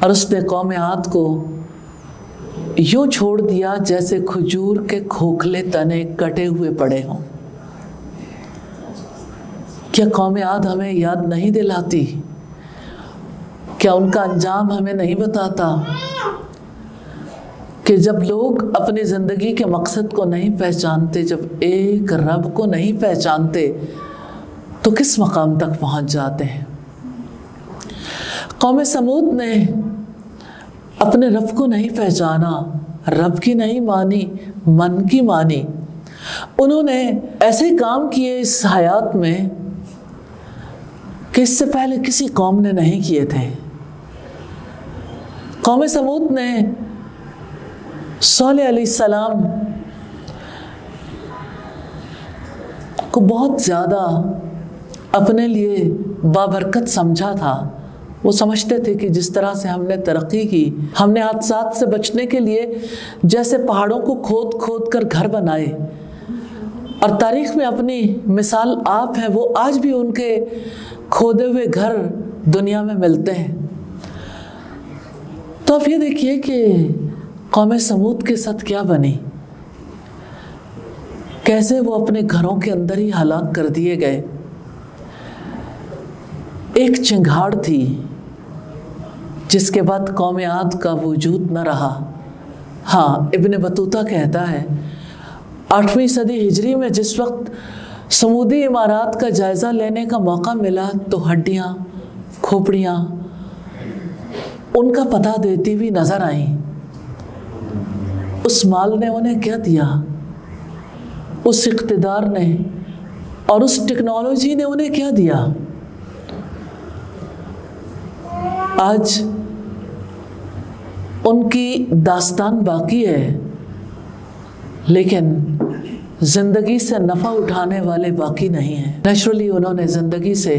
اور اس نے قوم عاد کو یوں چھوڑ دیا جیسے کھجور کے کھوکھلے تنے کٹے ہوئے پڑے ہوں۔ کیا قوم عاد ہمیں یاد نہیں دلاتی؟ کیا ان کا انجام ہمیں نہیں بتاتا کہ جب لوگ اپنی زندگی کے مقصد کو نہیں پہچانتے، جب ایک رب کو نہیں پہچانتے تو کس مقام تک پہنچ جاتے ہیں؟ قوم سمود نے اپنے رب کو نہیں پہچانا، رب کی نہیں مانی، من کی مانی۔ انہوں نے ایسے کام کیے اس حیات میں کہ اس سے پہلے کسی قوم نے نہیں کیے تھے۔ قوم سمود نے صالح علیہ السلام کو بہت زیادہ اپنے لیے بابرکت سمجھا تھا۔ وہ سمجھتے تھے کہ جس طرح سے ہم نے ترقی کی، ہم نے حادثات سے بچنے کے لیے جیسے پہاڑوں کو کھود کھود کر گھر بنائے، اور تاریخ میں اپنی مثال آپ ہیں، وہ آج بھی ان کے کھودے ہوئے گھر دنیا میں ملتے ہیں۔ تو آپ یہ دیکھیے کہ قوم سمود کے ساتھ کیا بنی، کیسے وہ اپنے گھروں کے اندر ہی ہلاک کر دیے گئے۔ ایک چنگھاڑ تھی جس کے بعد قوم عاد کا وجود نہ رہا۔ ہاں، ابن بطوطہ کہتا ہے 8ویں صدی ہجری میں جس وقت سمودی عمارات کا جائزہ لینے کا موقع ملا تو ہڈیاں، کھوپڑیاں ان کا پتہ دیتی ہوئی نظر آئیں۔ اس مال نے انہیں کیا دیا، اس اقتدار نے اور اس ٹیکنالوجی نے انہیں کیا دیا۔ آج ان کی داستان باقی ہے، لیکن زندگی سے نفع اٹھانے والے باقی نہیں ہیں۔ نیچرلی انہوں نے زندگی سے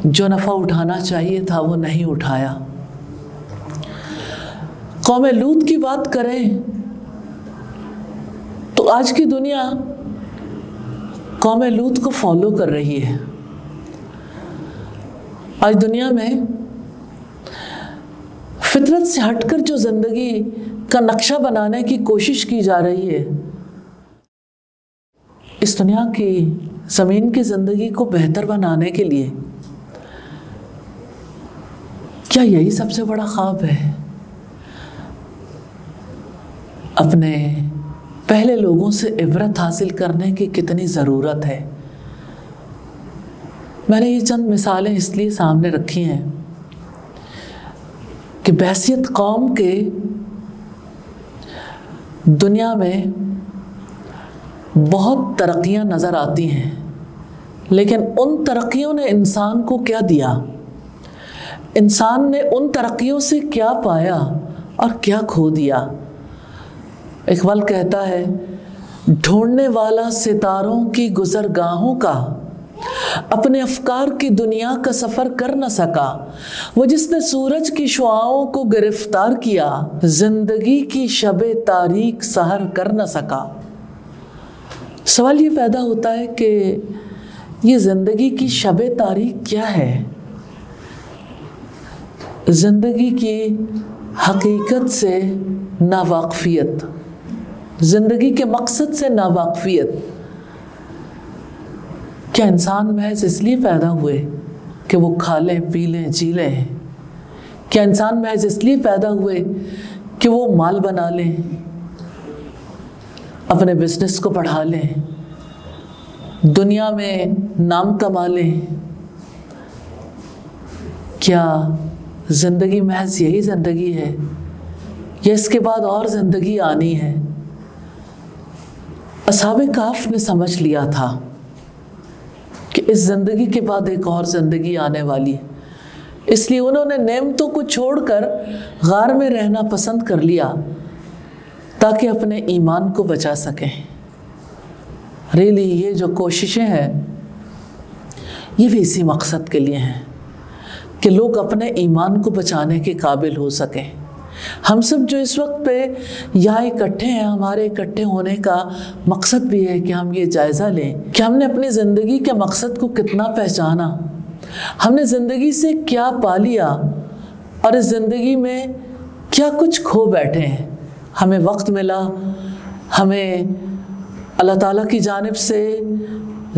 جو نفع اٹھانا چاہیے تھا وہ نہیں اٹھایا۔ قوم لوط کی بات کریں تو آج کی دنیا قوم لوط کو فالو کر رہی ہے۔ آج دنیا میں فطرت سے ہٹ کر جو زندگی کا نقشہ بنانے کی کوشش کی جا رہی ہے، اس دنیا کی زمین کی زندگی کو بہتر بنانے کے لیے، کیا یہی سب سے بڑا خواب ہے؟ اپنے پہلے لوگوں سے عبرت حاصل کرنے کی کتنی ضرورت ہے۔ میں نے یہ چند مثالیں اس لیے سامنے رکھی ہیں کہ بحیثیت قوم کے دنیا میں بہت ترقیاں نظر آتی ہیں، لیکن ان ترقیوں نے انسان کو کیا دیا؟ انسان نے ان ترقیوں سے کیا پایا اور کیا کھو دیا؟ اقبال کہتا ہے ڈھونڈنے والا ستاروں کی گزرگاہوں کا اپنے افکار کی دنیا کا سفر کر نہ سکا، وہ جس نے سورج کی شعاؤں کو گرفتار کیا زندگی کی شب تاریک سحر کر نہ سکا۔ سوال یہ پیدا ہوتا ہے کہ یہ زندگی کی شب تاریک کیا ہے؟ زندگی کی حقیقت سے ناواقفیت، زندگی کے مقصد سے ناواقفیت۔ کیا انسان محض اس لیے پیدا ہوئے کہ وہ کھا لیں پی لیں جی لیں؟ کیا انسان محض اس لیے پیدا ہوئے کہ وہ مال بنا لیں، اپنے بزنس کو بڑھا لیں، دنیا میں نام کما لیں؟ کیا زندگی محض یہی زندگی ہے یا اس کے بعد اور زندگی آنی ہے؟ اصحاب کہف نے سمجھ لیا تھا کہ اس زندگی کے بعد ایک اور زندگی آنے والی ہے، اس لیے انہوں نے نعمتوں کو چھوڑ کر غار میں رہنا پسند کر لیا تاکہ اپنے ایمان کو بچا سکیں۔ ریلی یہ جو کوششیں ہیں یہ بھی اسی مقصد کے لیے ہیں کہ لوگ اپنے ایمان کو بچانے کے قابل ہو سکیں۔ ہم سب جو اس وقت پہ یہاں اکٹھے ہیں، ہمارے اکٹھے ہونے کا مقصد بھی ہے کہ ہم یہ جائزہ لیں کہ ہم نے اپنی زندگی کے مقصد کو کتنا پہچانا، ہم نے زندگی سے کیا پا لیا اور اس زندگی میں کیا کچھ کھو بیٹھے ہیں. ہمیں وقت ملا, ہمیں اللہ تعالیٰ کی جانب سے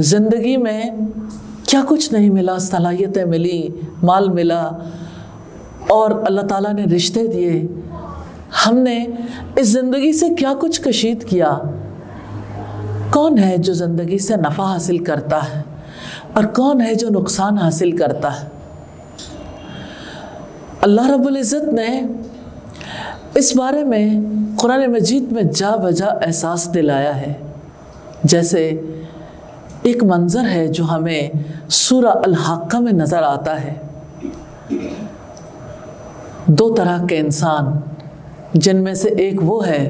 زندگی میں کیا کچھ نہیں ملا, صلاحیتیں ملی, مال ملا, اور اللہ تعالیٰ نے رشتے دیے. ہم نے اس زندگی سے کیا کچھ کشید کیا. کون ہے جو زندگی سے نفع حاصل کرتا ہے اور کون ہے جو نقصان حاصل کرتا ہے؟ اللہ رب العزت نے اس بارے میں قرآن مجید میں جا بجا احساس دلایا ہے. جیسے ایک منظر ہے جو ہمیں سورہ الحاقہ میں نظر آتا ہے. 2 طرح کے انسان, جن میں سے ایک وہ ہے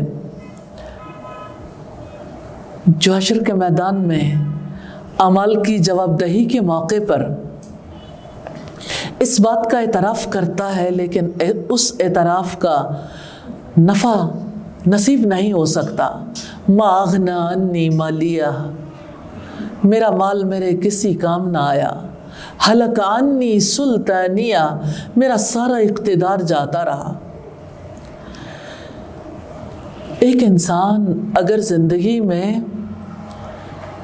جو حشر کے میدان میں اعمال کی جواب دہی کے موقع پر اس بات کا اعتراف کرتا ہے, لیکن اس اعتراف کا نفع نصیب نہیں ہو سکتا. ما اغنی عنی مالیہ, میرا مال میرے کسی کام نہ آیا. ہلک عنی سلطانیہ, میرا سارا اقتدار جاتا رہا. ایک انسان اگر زندگی میں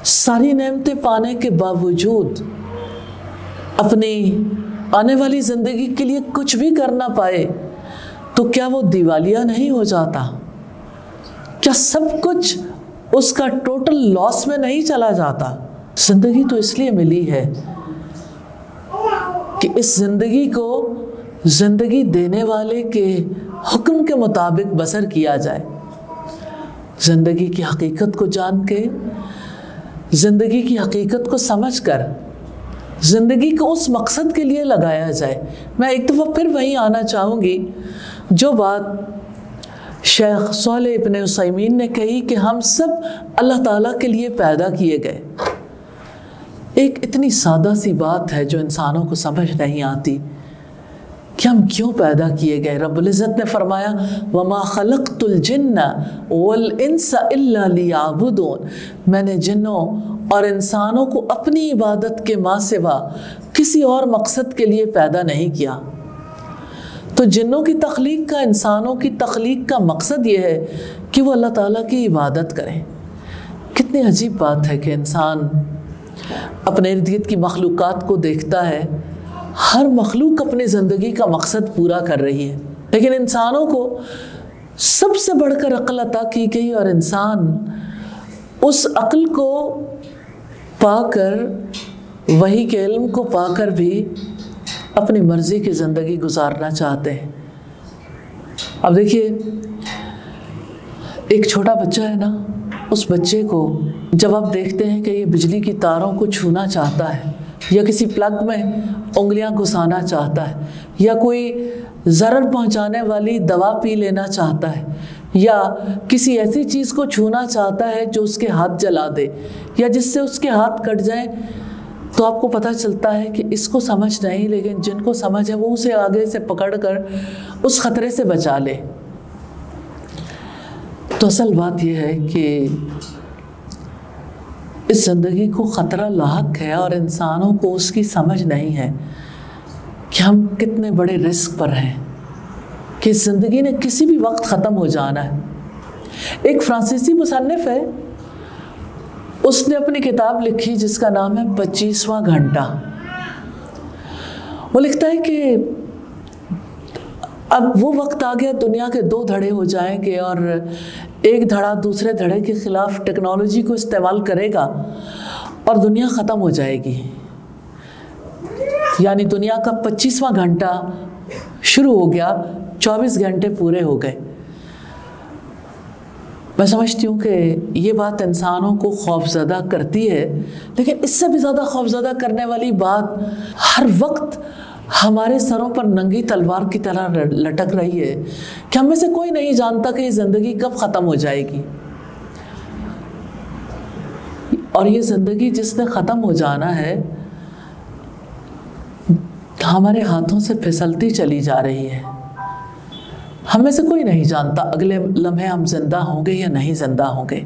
ساری نعمتیں پانے کے باوجود اپنی آنے والی زندگی کے لیے کچھ بھی کرنا پائے تو کیا وہ دیوالیہ نہیں ہو جاتا؟ کیا سب کچھ اس کا ٹوٹل لاس میں نہیں چلا جاتا؟ زندگی تو اس لیے ملی ہے کہ اس زندگی کو زندگی دینے والے کے حکم کے مطابق بسر کیا جائے. زندگی کی حقیقت کو جان کے, زندگی کی حقیقت کو سمجھ کر زندگی کو اس مقصد کے لیے لگایا جائے. میں ایک دفعہ پھر وہیں آنا چاہوں گی جو بات شیخ صالح ابن عثیمین نے کہی کہ ہم سب اللہ تعالیٰ کے لیے پیدا کیے گئے. ایک اتنی سادہ سی بات ہے جو انسانوں کو سمجھ نہیں آتی کہ ہم کیوں پیدا کیے گئے. رب العزت نے فرمایا وَمَا خَلَقْتُ الْجِنَّ وَالْإِنسَ إِلَّا لِيَعْبُدُونَ, میں نے جنوں اور انسانوں کو اپنی عبادت کے ماں سوا کسی اور مقصد کے لیے پیدا نہیں کیا. تو جنوں کی تخلیق کا, انسانوں کی تخلیق کا مقصد یہ ہے کہ وہ اللہ تعالیٰ کی عبادت کریں. کتنی عجیب بات ہے کہ انسان اپنے ارد گرد کی مخلوقات کو دیکھتا ہے, ہر مخلوق اپنی زندگی کا مقصد پورا کر رہی ہے, لیکن انسانوں کو سب سے بڑھ کر عقل عطا کی گئی اور انسان اس عقل کو پا کر, وحی کے علم کو پا کر بھی اپنی مرضی کی زندگی گزارنا چاہتے ہیں. اب دیکھیے ایک چھوٹا بچہ ہے نا, اس بچے کو جب آپ دیکھتے ہیں کہ یہ بجلی کی تاروں کو چھونا چاہتا ہے یا کسی پلگ میں انگلیاں گھسانا چاہتا ہے یا کوئی ضرر پہنچانے والی دوا پی لینا چاہتا ہے یا کسی ایسی چیز کو چھونا چاہتا ہے جو اس کے ہاتھ جلا دے یا جس سے اس کے ہاتھ کٹ جائیں, تو آپ کو پتہ چلتا ہے کہ اس کو سمجھ نہیں, لیکن جن کو سمجھ ہے وہ اسے آگے سے پکڑ کر اس خطرے سے بچا لے. تو اصل بات یہ ہے کہ اس زندگی کو خطرہ لاحق ہے اور انسانوں کو اس کی سمجھ نہیں ہے کہ ہم کتنے بڑے رسک پر ہیں, کہ اس زندگی نے کسی بھی وقت ختم ہو جانا ہے. ایک فرانسیسی مصنف ہے, اس نے اپنی کتاب لکھی جس کا نام ہے 25واں گھنٹہ. وہ لکھتا ہے کہ اب وہ وقت آ گیا, دنیا کے 2 دھڑے ہو جائیں گے اور ایک دھڑا دوسرے دھڑے کے خلاف ٹیکنالوجی کو استعمال کرے گا اور دنیا ختم ہو جائے گی. یعنی دنیا کا 25واں گھنٹہ شروع ہو گیا, 24 گھنٹے پورے ہو گئے. میں سمجھتی ہوں کہ یہ بات انسانوں کو خوفزدہ کرتی ہے, لیکن اس سے بھی زیادہ خوفزدہ کرنے والی بات ہر وقت ہمارے سروں پر ننگی تلوار کی طرح لٹک رہی ہے کہ ہم میں سے کوئی نہیں جانتا کہ یہ زندگی کب ختم ہو جائے گی. اور یہ زندگی جس نے ختم ہو جانا ہے ہمارے ہاتھوں سے پھسلتی چلی جا رہی ہے. ہم میں سے کوئی نہیں جانتا اگلے لمحے ہم زندہ ہوں گے یا نہیں زندہ ہوں گے.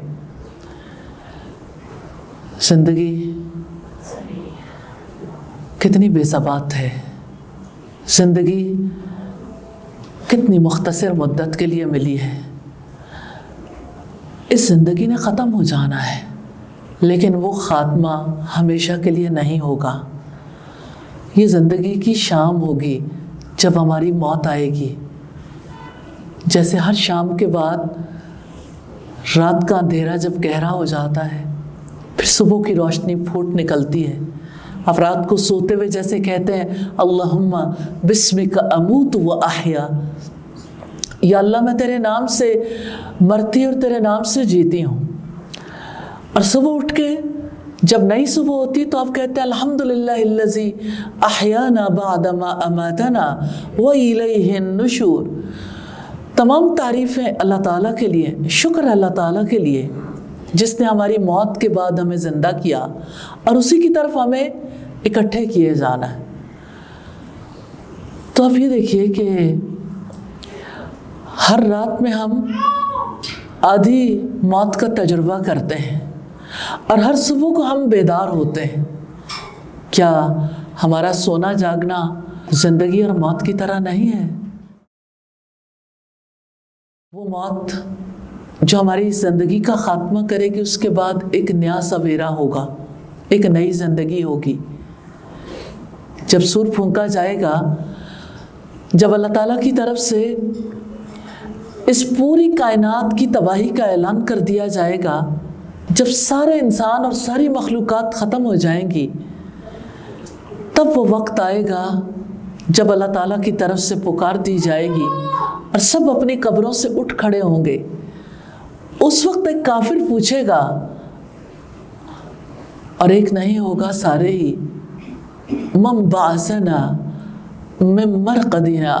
زندگی کتنی بے ثبات ہے, زندگی کتنی مختصر مدت کے لیے ملی ہے. اس زندگی نے ختم ہو جانا ہے، لیکن وہ خاتمہ ہمیشہ کے لیے نہیں ہوگا. یہ زندگی کی شام ہوگی جب ہماری موت آئے گی. جیسے ہر شام کے بعد رات کا اندھیرا جب گہرا ہو جاتا ہے، پھر صبح کی روشنی پھوٹ نکلتی ہے. افراد کو سوتے ہوئے جیسے کہتے ہیں اللہم بسمک اموت و احیا، یا اللہ میں تیرے نام سے مرتی اور تیرے نام سے جیتی ہوں. اور صبح اٹھ کے جب نئی صبح ہوتی تو آپ کہتے ہیں الحمدللہ الذی احیانا بعد ما اماتنا والیہ النشور. تمام تعریفیں اللہ تعالیٰ کے لیے، شکر اللہ تعالیٰ کے لیے جس نے ہماری موت کے بعد ہمیں زندہ کیا اور اسی کی طرف ہمیں اکٹھے کیے جانا ہے. تو آپ یہ دیکھیے کہ ہر رات میں ہم آدھی موت کا تجربہ کرتے ہیں اور ہر صبح کو ہم بیدار ہوتے ہیں. کیا ہمارا سونا جاگنا زندگی اور موت کی طرح نہیں ہے؟ وہ موت جو ہماری زندگی کا خاتمہ کرے گی، اس کے بعد ایک نیا سویرا ہوگا، ایک نئی زندگی ہوگی. جب سور پھونکا جائے گا، جب اللہ تعالیٰ کی طرف سے اس پوری کائنات کی تباہی کا اعلان کر دیا جائے گا، جب سارے انسان اور ساری مخلوقات ختم ہو جائیں گی، تب وہ وقت آئے گا جب اللہ تعالیٰ کی طرف سے پکار دی جائے گی اور سب اپنی قبروں سے اٹھ کھڑے ہوں گے. اس وقت ایک کافر پوچھے گا اور ایک نہیں ہوگا، سارے ہی من بعثنا من مرقدنا،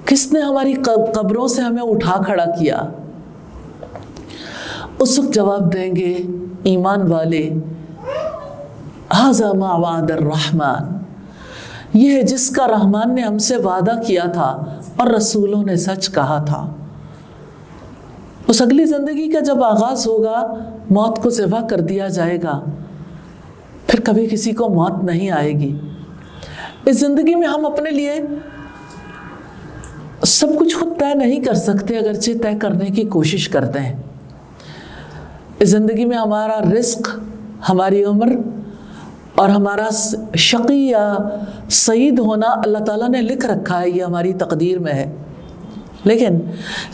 کس نے ہماری قبروں سے ہمیں اٹھا کھڑا کیا؟ اس وقت جواب دیں گے ایمان والے ھذا ما وعد الرحمن، یہ ہے جس کا رحمان نے ہم سے وعدہ کیا تھا اور رسولوں نے سچ کہا تھا. اس اگلی زندگی کا جب آغاز ہوگا، موت کو ذبح کر دیا جائے گا، پھر کبھی کسی کو موت نہیں آئے گی. اس زندگی میں ہم اپنے لیے سب کچھ خود طے نہیں کر سکتے، اگرچہ طے کرنے کی کوشش کرتے ہیں. اس زندگی میں ہمارا رزق، ہماری عمر اور ہمارا شقی یا سعید ہونا اللہ تعالیٰ نے لکھ رکھا ہے، یہ ہماری تقدیر میں ہے. لیکن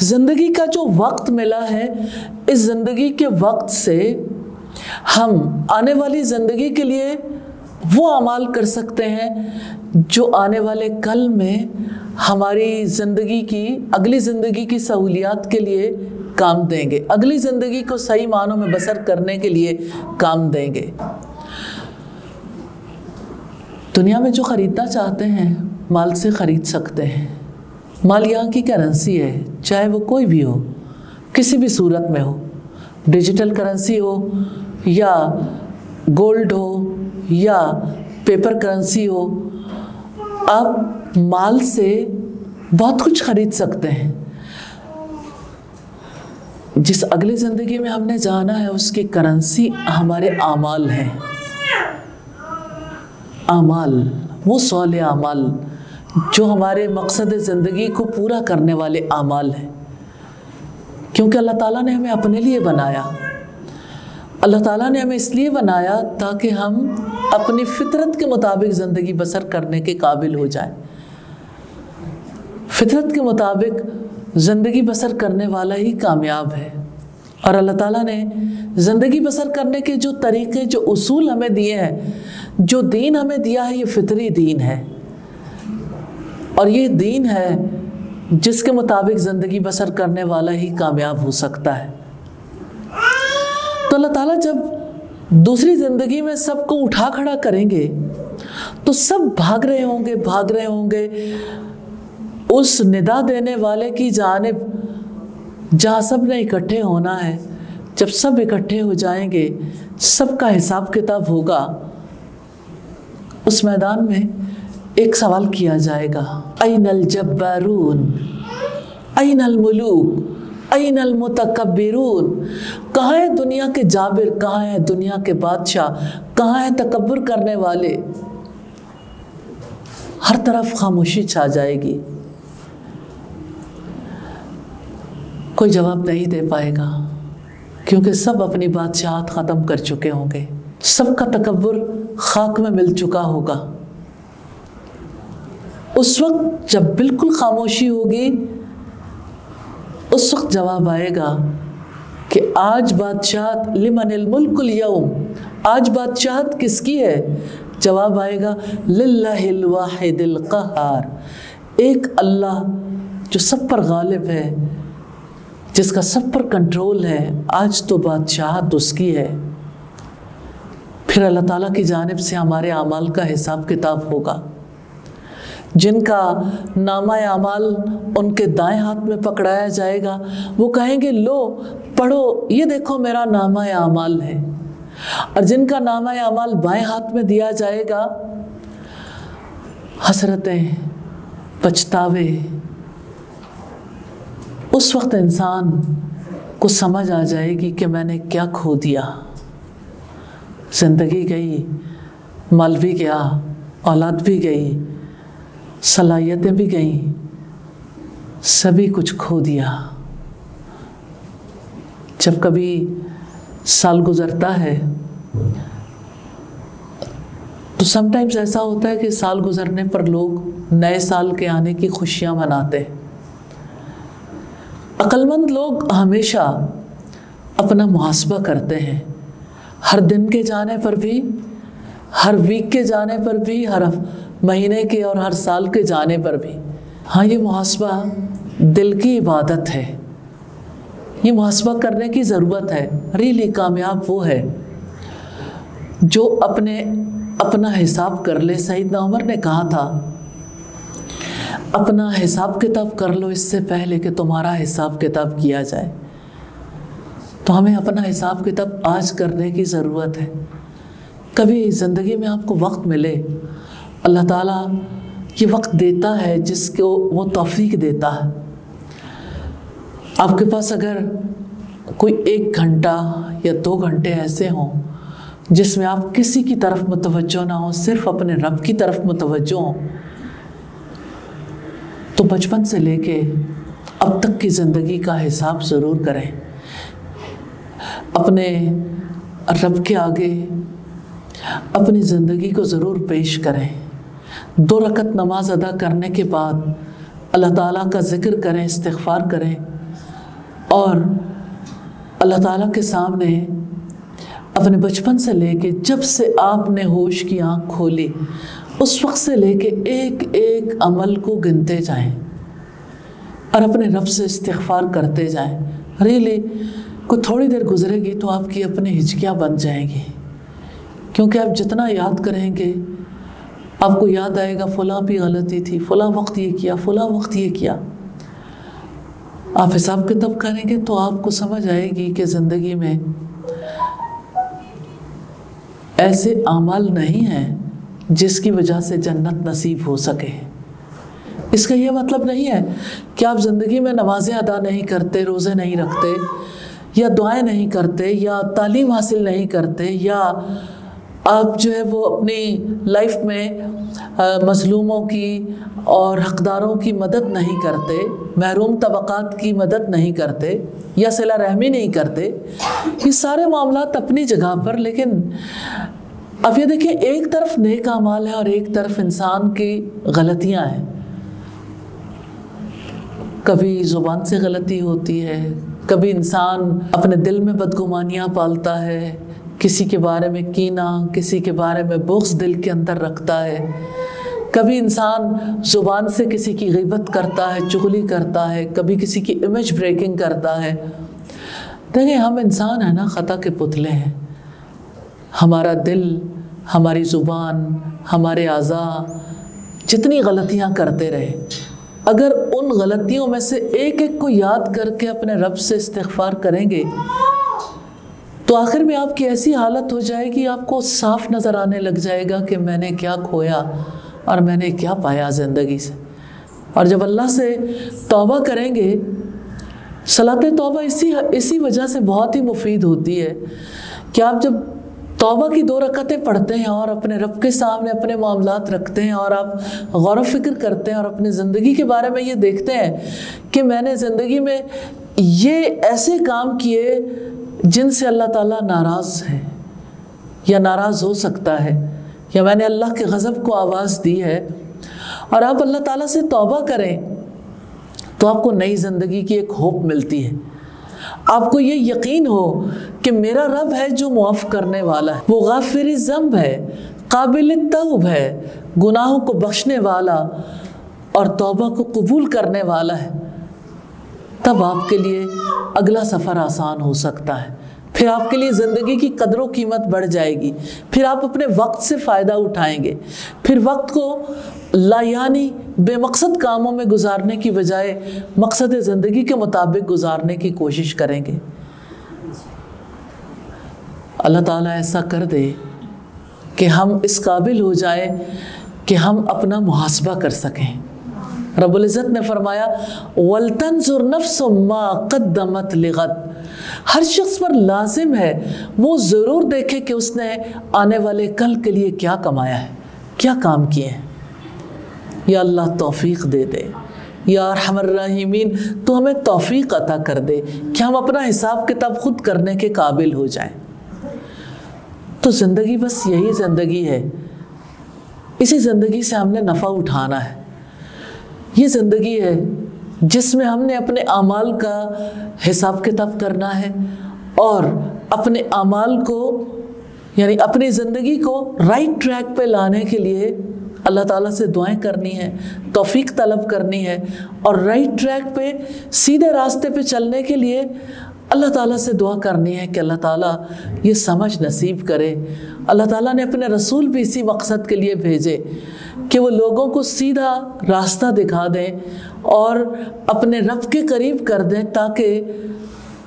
زندگی کا جو وقت ملا ہے، اس زندگی کے وقت سے ہم آنے والی زندگی کے لیے وہ اعمال کر سکتے ہیں جو آنے والے کل میں ہماری زندگی کی، اگلی زندگی کی سہولیات کے لیے کام دیں گے، اگلی زندگی کو صحیح معنوں میں بسر کرنے کے لیے کام دیں گے. دنیا میں جو خریدنا چاہتے ہیں مال سے خرید سکتے ہیں. مال یہاں کی کرنسی ہے، چاہے وہ کوئی بھی ہو، کسی بھی صورت میں ہو، ڈیجیٹل کرنسی ہو یا گولڈ ہو یا پیپر کرنسی ہو. آپ مال سے بہت کچھ خرید سکتے ہیں. جس اگلی زندگی میں ہم نے جانا ہے، اس کی کرنسی ہمارے اعمال ہیں. اعمال، وہ صالح اعمال جو ہمارے مقصد زندگی کو پورا کرنے والے اعمال ہیں. کیونکہ اللہ تعالیٰ نے ہمیں اپنے لیے بنایا. اللہ تعالیٰ نے ہمیں اس لیے بنایا تاکہ ہم اپنی فطرت کے مطابق زندگی بسر کرنے کے قابل ہو جائیں. فطرت کے مطابق زندگی بسر کرنے والا ہی کامیاب ہے. اور اللہ تعالیٰ نے زندگی بسر کرنے کے جو طریقے، جو اصول ہمیں دیے ہیں، جو دین ہمیں دیا ہے، یہ فطری دین ہے. اور یہ دین ہے جس کے مطابق زندگی بسر کرنے والا ہی کامیاب ہو سکتا ہے. تو اللہ تعالیٰ جب دوسری زندگی میں سب کو اٹھا کھڑا کریں گے تو سب بھاگ رہے ہوں گے اس ندا دینے والے کی جانب جہاں سب نے اکٹھے ہونا ہے. جب سب اکٹھے ہو جائیں گے، سب کا حساب کتاب ہوگا. اس میدان میں ایک سوال کیا جائے گا، این الجبارون، این الملوک، این المتکبرون. کہاں ہے دنیا کے جابر، کہاں ہے دنیا کے بادشاہ، کہاں ہے تکبر کرنے والے؟ ہر طرف خاموشی چھا جائے گی. کوئی جواب نہیں دے پائے گا، کیونکہ سب اپنی بادشاہت ختم کر چکے ہوں گے، سب کا تکبر خاک میں مل چکا ہوگا۔ اس وقت جب بالکل خاموشی ہوگی، اس وقت جواب آئے گا کہ آج بادشاہت لمن الملک اليوم، آج بادشاہت کس کی ہے؟ جواب آئے گا للہ الواحد القہار، ایک اللہ جو سب پر غالب ہے، جس کا سب پر کنٹرول ہے، آج تو بادشاہت اس کی ہے۔ پھر اللہ تعالیٰ کی جانب سے ہمارے اعمال کا حساب کتاب ہوگا۔ جن کا نامہ اعمال ان کے دائیں ہاتھ میں پکڑایا جائے گا، وہ کہیں گے لو پڑھو، یہ دیکھو میرا نامہ اعمال ہے۔ اور جن کا نامہ اعمال بائیں ہاتھ میں دیا جائے گا، حسرتیں، پچھتاوے، اس وقت انسان کو سمجھ آ جائے گی کہ میں نے کیا کھو دیا۔ زندگی گئی، مال بھی گیا، اولاد بھی گئی، صلاحیتیں بھی گئیں، سبھی کچھ کھو دیا۔ جب کبھی سال گزرتا ہے تو سم ٹائمز ایسا ہوتا ہے کہ سال گزرنے پر لوگ نئے سال کے آنے کی خوشیاں مناتے ہیں۔ عقل مند لوگ ہمیشہ اپنا محاسبہ کرتے ہیں، ہر دن کے جانے پر بھی، ہر ویک کے جانے پر بھی، ہر مہینے کے اور ہر سال کے جانے پر بھی۔ ہاں، یہ محاسبہ دل کی عبادت ہے، یہ محاسبہ کرنے کی ضرورت ہے۔ ریلی کامیاب وہ ہے جو اپنا حساب کر لے۔ سیدنا عمر نے کہا تھا اپنا حساب کتاب کر لو اس سے پہلے کہ تمہارا حساب کتاب کیا جائے۔ تو ہمیں اپنا حساب کتاب آج کرنے کی ضرورت ہے۔ کبھی زندگی میں آپ کو وقت ملے، اللہ تعالیٰ یہ وقت دیتا ہے جس کو وہ توفیق دیتا ہے۔ آپ کے پاس اگر کوئی 1 گھنٹہ یا 2 گھنٹے ایسے ہوں جس میں آپ کسی کی طرف متوجہ نہ ہوں، صرف اپنے رب کی طرف متوجہ ہوں، تو بچپن سے لے کے اب تک کی زندگی کا حساب ضرور کریں۔ اپنے رب کے آگے اپنی زندگی کو ضرور پیش کریں۔ 2 رکعت نماز ادا کرنے کے بعد اللہ تعالیٰ کا ذکر کریں، استغفار کریں، اور اللہ تعالیٰ کے سامنے اپنے بچپن سے لے کے جب سے آپ نے ہوش کی آنکھ کھولی اس وقت سے لے کے ایک ایک عمل کو گنتے جائیں اور اپنے رب سے استغفار کرتے جائیں۔ ریلی کوئی تھوڑی دیر گزرے گی تو آپ کی اپنی ہچکیاں بن جائیں گی، کیونکہ آپ جتنا یاد کریں گے آپ کو یاد آئے گا فلاں بھی غلطی تھی، فلاں وقت یہ کیا، فلاں وقت یہ کیا۔ آپ حساب کتاب کریں گے تو آپ کو سمجھ آئے گی کہ زندگی میں ایسے اعمال نہیں ہیں جس کی وجہ سے جنت نصیب ہو سکے۔ اس کا یہ مطلب نہیں ہے کہ آپ زندگی میں نمازیں ادا نہیں کرتے، روزے نہیں رکھتے، یا دعائیں نہیں کرتے، یا تعلیم حاصل نہیں کرتے، یا آپ جو ہے وہ اپنی لائف میں مظلوموں کی اور حقداروں کی مدد نہیں کرتے، محروم طبقات کی مدد نہیں کرتے، یا صلہ رحمی نہیں کرتے۔ یہ سارے معاملات اپنی جگہ پر، لیکن اب یہ دیکھیں ایک طرف نیک اعمال ہے اور ایک طرف انسان کی غلطیاں ہیں۔ کبھی زبان سے غلطی ہوتی ہے، کبھی انسان اپنے دل میں بدگمانیاں پالتا ہے، کسی کے بارے میں کینہ، کسی کے بارے میں بغض دل کے اندر رکھتا ہے، کبھی انسان زبان سے کسی کی غیبت کرتا ہے، چغلی کرتا ہے، کبھی کسی کی امیج بریکنگ کرتا ہے۔ دیکھیں ہم انسان ہیں نا، خطا کے پتلے ہیں۔ ہمارا دل، ہماری زبان، ہمارے اعضاء جتنی غلطیاں کرتے رہے، اگر ان غلطیوں میں سے ایک ایک کو یاد کر کے اپنے رب سے استغفار کریں گے تو آخر میں آپ کی ایسی حالت ہو جائے گی، آپ کو صاف نظر آنے لگ جائے گا کہ میں نے کیا کھویا اور میں نے کیا پایا زندگی سے۔ اور جب اللہ سے توبہ کریں گے، صلاۃ توبہ اسی وجہ سے بہت ہی مفید ہوتی ہے کہ آپ جب توبہ کی 2 رکعتیں پڑھتے ہیں اور اپنے رب کے سامنے اپنے معاملات رکھتے ہیں اور آپ غور و فکر کرتے ہیں اور اپنی زندگی کے بارے میں یہ دیکھتے ہیں کہ میں نے زندگی میں یہ ایسے کام کیے جن سے اللہ تعالیٰ ناراض ہے یا ناراض ہو سکتا ہے، یا میں نے اللہ کے غضب کو آواز دی ہے، اور آپ اللہ تعالیٰ سے توبہ کریں تو آپ کو نئی زندگی کی ایک ہوپ ملتی ہے۔ آپ کو یہ یقین ہو کہ میرا رب ہے جو معاف کرنے والا ہے، وہ غافر ذنب ہے، قابل توب ہے، گناہوں کو بخشنے والا اور توبہ کو قبول کرنے والا ہے، تب آپ کے لیے اگلا سفر آسان ہو سکتا ہے۔ پھر آپ کے لیے زندگی کی قدر و قیمت بڑھ جائے گی، پھر آپ اپنے وقت سے فائدہ اٹھائیں گے، پھر وقت کو لا یعنی بے مقصد کاموں میں گزارنے کی بجائے مقصد زندگی کے مطابق گزارنے کی کوشش کریں گے۔ اللہ تعالیٰ ایسا کر دے کہ ہم اس قابل ہو جائیں کہ ہم اپنا محاسبہ کر سکیں۔ رب العزت نے فرمایا وَلْتَنْظُرْ نَفْسٌ مَا قَدَّمَتْ لِغَدٍ، ہر شخص پر لازم ہے وہ ضرور دیکھے کہ اس نے آنے والے کل کے لیے کیا کمایا ہے، کیا کام کیے ہیں۔ یا اللہ توفیق دے دے، یا ارحم الراحمین تو ہمیں توفیق عطا کر دے کہ ہم اپنا حساب کتاب خود کرنے کے قابل ہو جائیں۔ تو زندگی بس یہی زندگی ہے، اسی زندگی سے ہم نے نفع اٹھانا ہے۔ یہ زندگی ہے جس میں ہم نے اپنے اعمال کا حساب کتاب کرنا ہے اور اپنے اعمال کو یعنی اپنی زندگی کو رائٹ ٹریک پہ لانے کے لیے اللہ تعالیٰ سے دعائیں کرنی ہے، توفیق طلب کرنی ہے، اور رائٹ ٹریک پہ سیدھے راستے پہ چلنے کے لیے اللہ تعالیٰ سے دعا کرنی ہے کہ اللہ تعالیٰ یہ سمجھ نصیب کرے۔ اللہ تعالیٰ نے اپنے رسول بھی اسی مقصد کے لیے بھیجے کہ وہ لوگوں کو سیدھا راستہ دکھا دیں اور اپنے رب کے قریب کر دیں تاکہ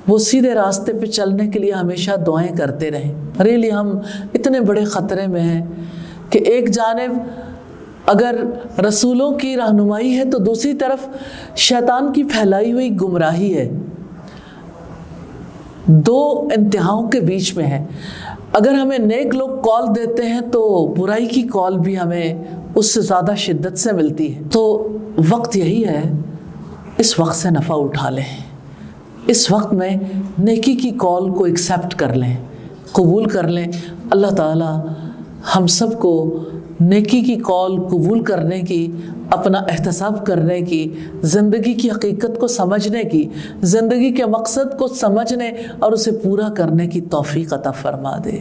وہ سیدھے راستے پہ چلنے کے لیے ہمیشہ دعائیں کرتے رہیں۔ ریلی ہم اتنے بڑے خطرے میں ہیں کہ ایک جانب اگر رسولوں کی رہنمائی ہے تو دوسری طرف شیطان کی پھیلائی ہوئی گمراہی ہے، دو انتہاؤں کے بیچ میں ہے۔ اگر ہمیں نیک لوگ کال دیتے ہیں تو برائی کی کال بھی ہمیں اس سے زیادہ شدت سے ملتی ہے۔ تو وقت یہی ہے، اس وقت سے نفع اٹھا لیں، اس وقت میں نیکی کی کال کو ایکسیپٹ کر لیں، قبول کر لیں۔ اللہ تعالیٰ ہم سب کو نیکی کی کال قبول کرنے کی، اپنا احتساب کرنے کی، زندگی کی حقیقت کو سمجھنے کی، زندگی کے مقصد کو سمجھنے اور اسے پورا کرنے کی توفیق عطا فرما دے۔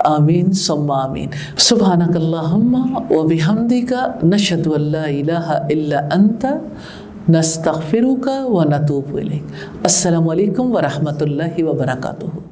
آمین ثم آمین۔ سبحانک اللہم و بحمدک نشہد ان لا الہ الا انت نستغفرک و نتوب الیک۔ السلام علیکم ورحمۃ اللہ وبرکاتہ۔